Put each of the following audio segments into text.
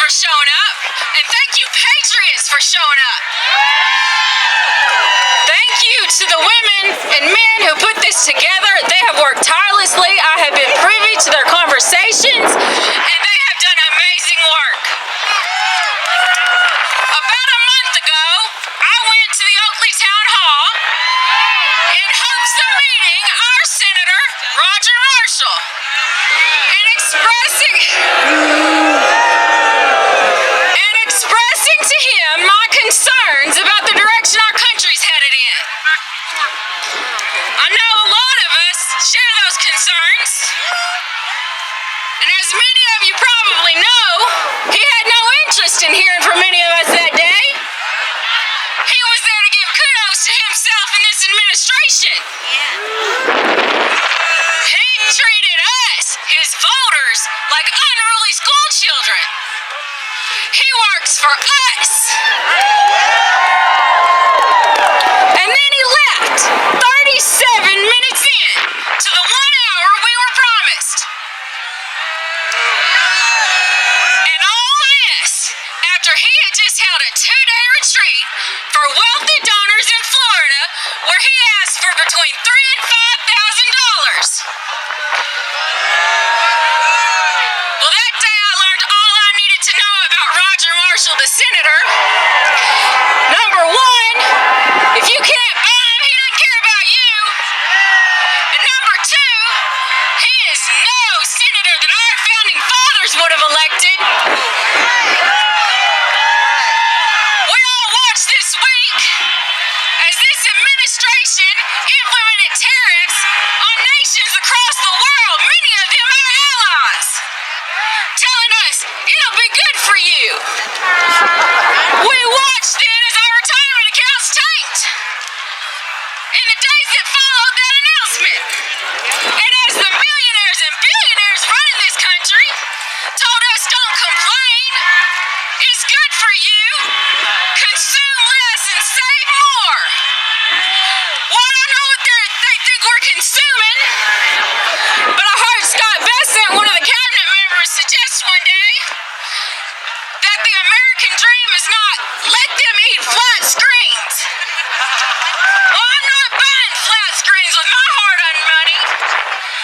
for showing up, and thank you, patriots, for showing up. Thank you to the women and men who put this together. They have worked tirelessly. I have been privy to their conversations, and they have done amazing work. About a month ago, I went to the Oakley Town Hall in hopes of meeting our Senator, Roger Marshall, and expressing to him my concerns about the direction our country's headed in. I know a lot of us share those concerns, and as many of you probably know, he had no interest in hearing from any of us that day. He was there to give kudos to himself and this administration. He treated us, his voters, like unruly school children. He works for us. And then he left 37 minutes in to the 1 hour we were promised. And all this after he had just held a 2-day retreat for wealthy donors in Florida where he asked for between $3,000 and $5,000. Well, that day I learned all I needed to know about Roger Marshall, the senator. Number one, if you can't buy him, he doesn't care about you. And number two, he is no senator that our founding fathers would have elected. We all watched this week as this administration implemented tariffs on nations across the world, many of them our allies, telling us it'll be good for you. We watched then as our retirement accounts tanked in the days that followed that announcement. And as the millionaires and billionaires running this country told us don't complain, it's good for you, consume less and save more. Well, I don't know what they think we're consuming, but I heard Scott Bessent, one of the cabinet members, suggest one day that the American dream is not let them eat flat screens. Well, I'm not buying flat screens with my hard-earned money.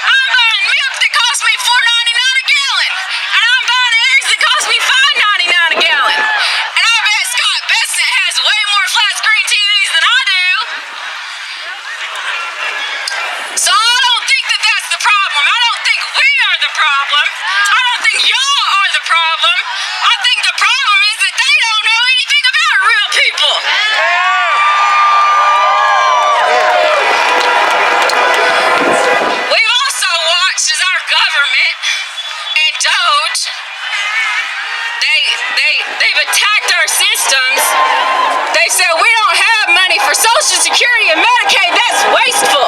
I'm buying milk that costs me $4.99 a gallon, and I'm buying eggs that cost me $5.99 a gallon. And I bet Scott Bessent has way more flat screen TVs than I do. So I don't think that that's the problem. I don't think we are the problem. I don't think y'all are the problem. I think the problem is that they don't know anything about real people. We've also watched as our government and DOGE, they've attacked our systems. They said we don't have money for Social Security and Medicaid. That's wasteful.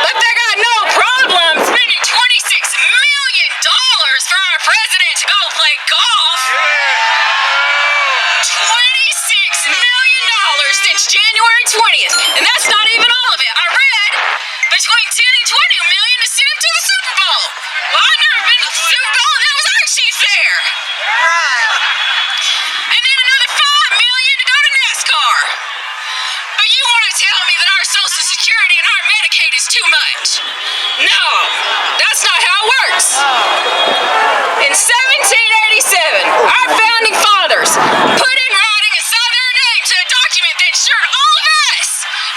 But they got no problem spending $26 million for our president to go play golf. $26 million since January 20th. And that's not even all of it. I read between 10 and 20 million to send him to the Super Bowl. Well, I've never been to the Super Bowl, and that was actually fair. And then another $5 million to go to NASCAR. But you want to tell me that our Social Security and our Medicaid is too much? No, that's not how it works. In 1787, our founding fathers put in writing and signed their name to a document that ensured all of us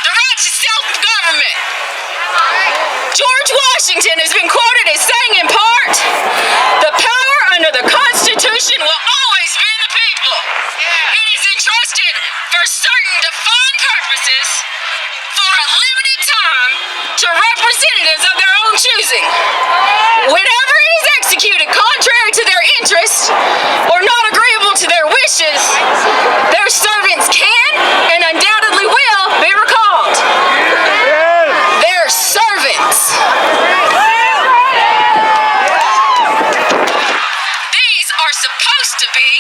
the right to self-government. George Washington has been quoted as saying in part, "The power under the Constitution will always be in the people. It is entrusted for certain defined purposes for a limited time to representatives of their own choosing. Whenever it is executed contrary to their interests or not agreeable to their wishes, their servants can and undoubtedly will be recalled." Their servants. These are supposed to be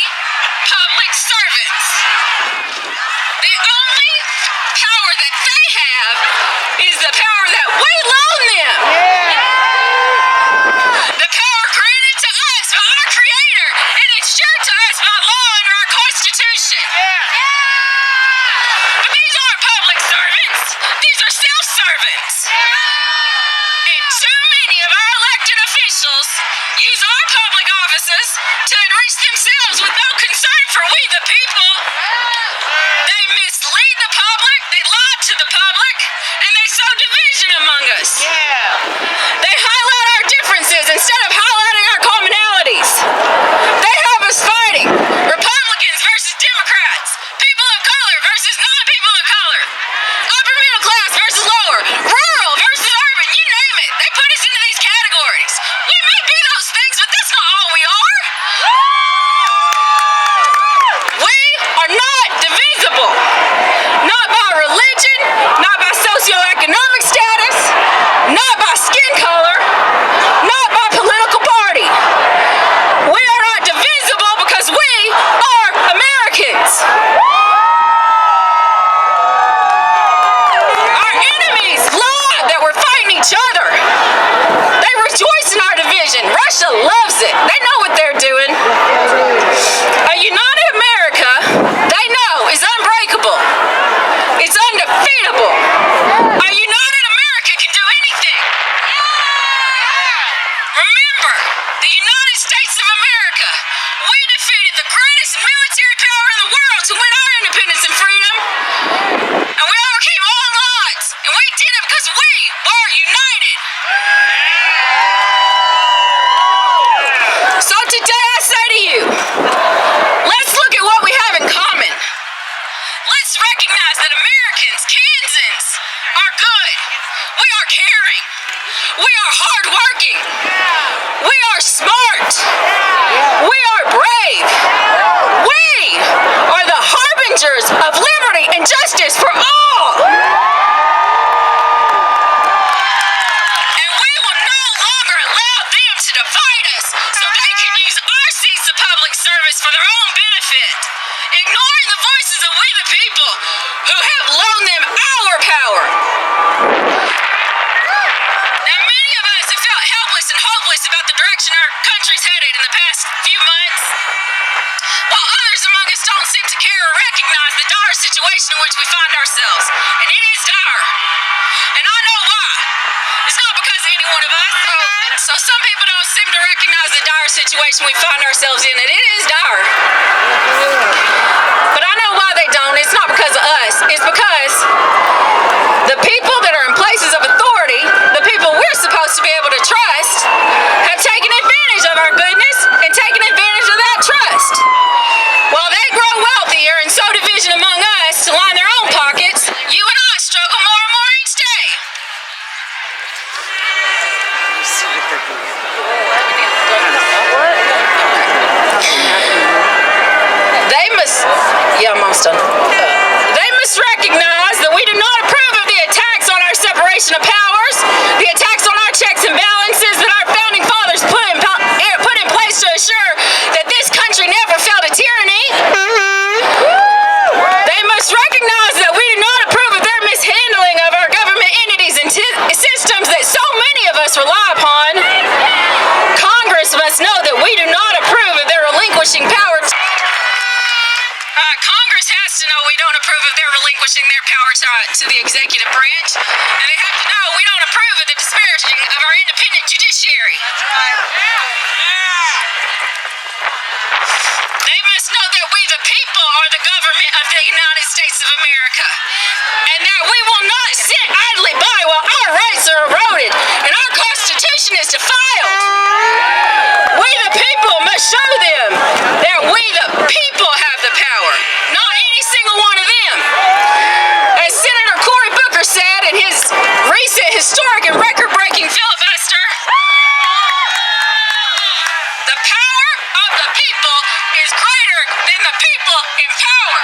public servants. The only power that they have is the power that we loan them. The power granted servants. And too many of our elected officials use our public offices to enrich themselves with no concern for we the people. They mislead the public, they lie to the public, and they sow division among us. They highlight our differences instead of highlighting our commonalities. They have us fighting Republicans versus Democrats, people of color versus non-people of color, upper middle class versus lower, rural versus urban, you name it. They put us into these categories. We may be those things, but that's not all we are. We are not divisible. Not by religion, not by socioeconomic status, not by skin color, not by political party. We are not divisible because we are Americans. Our enemies lie that we're fighting each other. They rejoice in our division. Russia loves it. They know what they're doing. A united America, they know, is unbreakable. It's undefeatable. A united America can do anything. Remember, the United States of America, we defeated the greatest military power in the world to win our independence and freedom. And we overcame all odds. And we did it because we are united. So today I say to you, let's look at what we have in common. Let's recognize that Americans, Kansans, are good. We are caring. We are hardworking. We are smart. We are brave. We are the harbingers of liberty and justice for all. And we will no longer allow them to divide us so they can use our seats of public service for their own benefit, ignoring the voices of we the people who have loaned them our power. Now, many of us have felt helpless and hopeless about the direction our country's headed in the past few months, while others among us don't seem to care or recognize the dire situation in which we find ourselves. And it is dire. And I know why. It's not because of any one of us. So some people don't seem to recognize the dire situation we find ourselves in, and it is dire. But I know why they don't. It's not because of us. It's because the people that are in places of authority, the people we're supposed to be able to trust, have taken advantage of our goodness and taken advantage of that trust. While they grow wealthier and sow division among us to line their own pockets, you and I struggle more and more each day. They must, yeah, I'm almost done. They must recognize that we do not approve of the attacks on our separation of powers, the attacks on our checks and balances that our founding fathers put in place to assure that this country never fell to tyranny. They must recognize that we do not approve of their mishandling of our government entities and systems that so many of us rely upon. Congress must know that we do not approve of their relinquishing power. Congress has to know we don't approve of their relinquishing their power to the executive branch, and they have to know we don't approve of the disparaging of our independent judiciary. They must know that we the people are the government of the United States of America, and that we will not sit idly by while our rights are eroded and our Constitution is defiled. We the people must show them that we the people have the power, not any single one of them. As Senator Cory Booker said in his recent historic and record-breaking filibuster, the power of the people is greater than the people in power.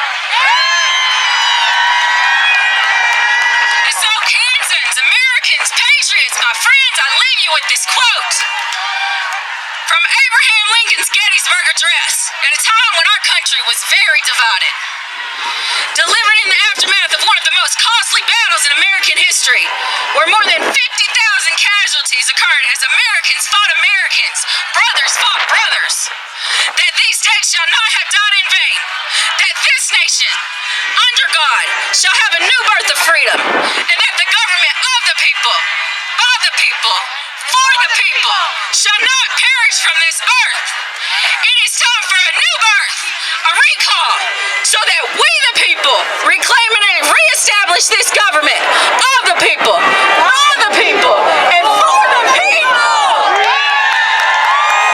And so Kansans, Americans, patriots, my friends, I leave you with this quote from Abraham Lincoln's Gettysburg Address at a time when our country was very divided. Delivered in the aftermath of one of the most costly battles in American history, where more than 50,000 casualties occurred as Americans fought Americans, brothers fought brothers. That these days shall not have died in vain. That this nation, under God, shall have a new birth of freedom. And that the government of the people shall not perish from this earth. It is time for a new birth, a recall, so that we the people reclaim and reestablish this government of the people, for the people,